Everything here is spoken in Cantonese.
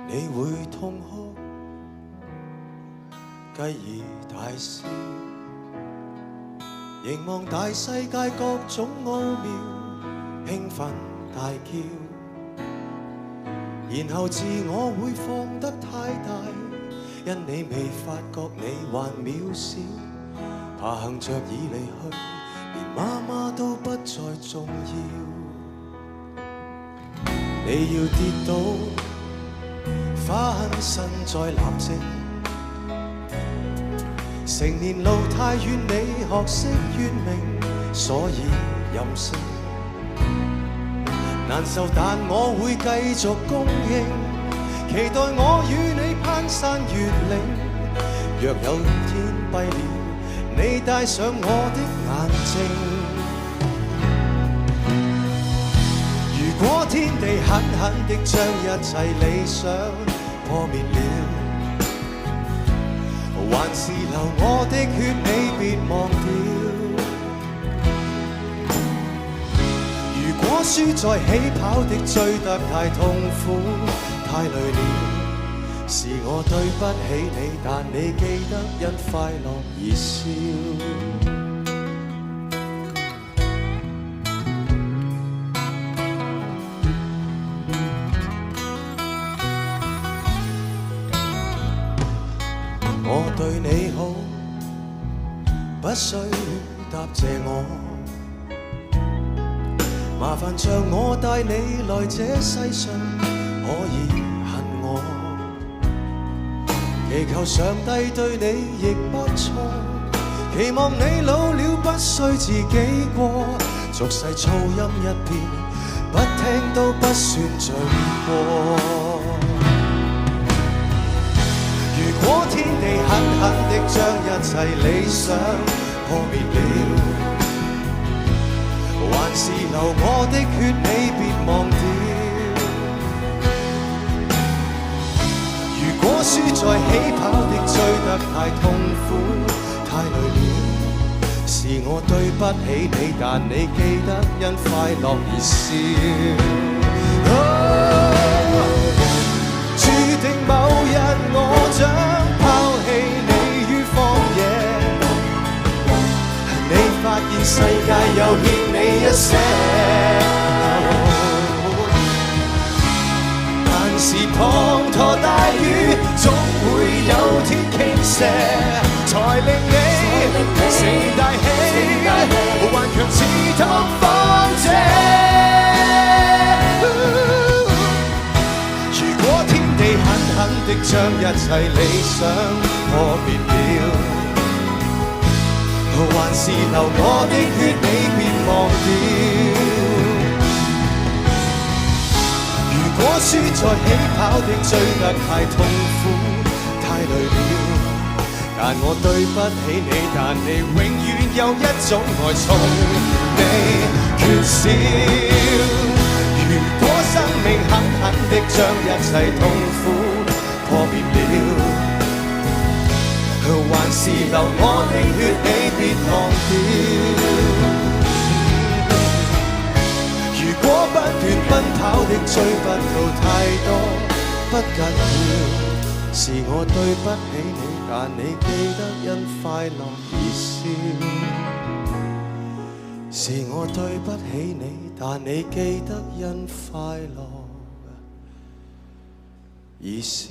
你會痛哭，繼而大笑，凝望大世界各種奧妙，興奮大叫，然後自我會放得太大，因你未發覺你還渺小，爬行着已離去，連媽媽都不再重要。你要跌倒，翻身再立正，成年路太遠，你學識怨命，所以任性。難受但我會繼續供應，期待我與你攀山越嶺。若有天閉了，你帶上我的眼睛。如果天地狠狠地將一切理想破滅了，還是流我的血，你別忘掉。如果輸在起跑的追得太痛苦太累了，是我對不起你，但你記得因快樂而笑。我對你好，不需答謝我，麻煩像我帶你來這世上，可以恨我，祈求上帝對你亦不錯，期望你老了不需自己過，俗世噪音一片，不聽都不算罪過。如果天地狠狠地將一切理想破滅了，還是流我的血，你別忘掉。如果輸在起跑的追得太痛苦太累了，是我對不起你，但你記得因快樂而笑。注定某日我將拋棄你於荒野，你發現世界又欠你一些，但是滂沱大雨總會有天傾瀉，才令你成大氣，頑強似拓荒者。狠狠地將一切理想破滅了，還是流我的血，你別忘掉。如果輸在起跑的追得太痛苦太累了，但我對不起你，但你永遠有一種愛從你缺少。如果生命狠狠地將一切痛苦破滅了，還是流我的血，你別忘掉。如果不斷奔跑的追不到太多，不緊要，是我對不起你，但你記得因快樂而笑。是我對不起你，但你記得因快樂而笑。